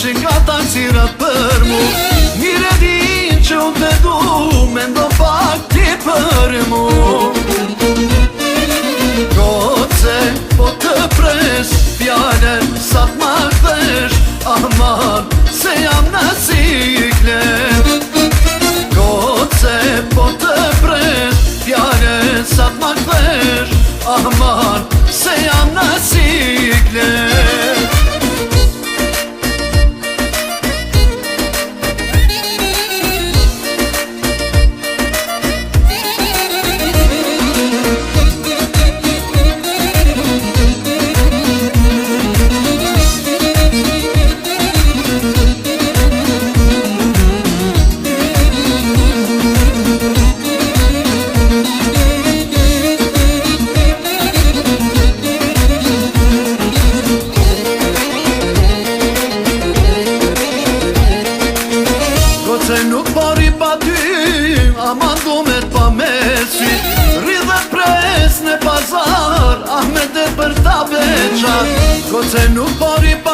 që nga taksirat për mu. Mire din që unë të du, me ndo pak ti për mu. Goce, po të pres, fjallën sa t'ma kthesh, aman, se jam në siklet. Goce, po të pres, fjallën sa t'ma kthesh, aman, se jam në siklet. Se nuk pari pa ty, aman do me t'pa mesi. Rridhet pres në pazar, ah me dhe për ta veçar. Ko se nuk pari pa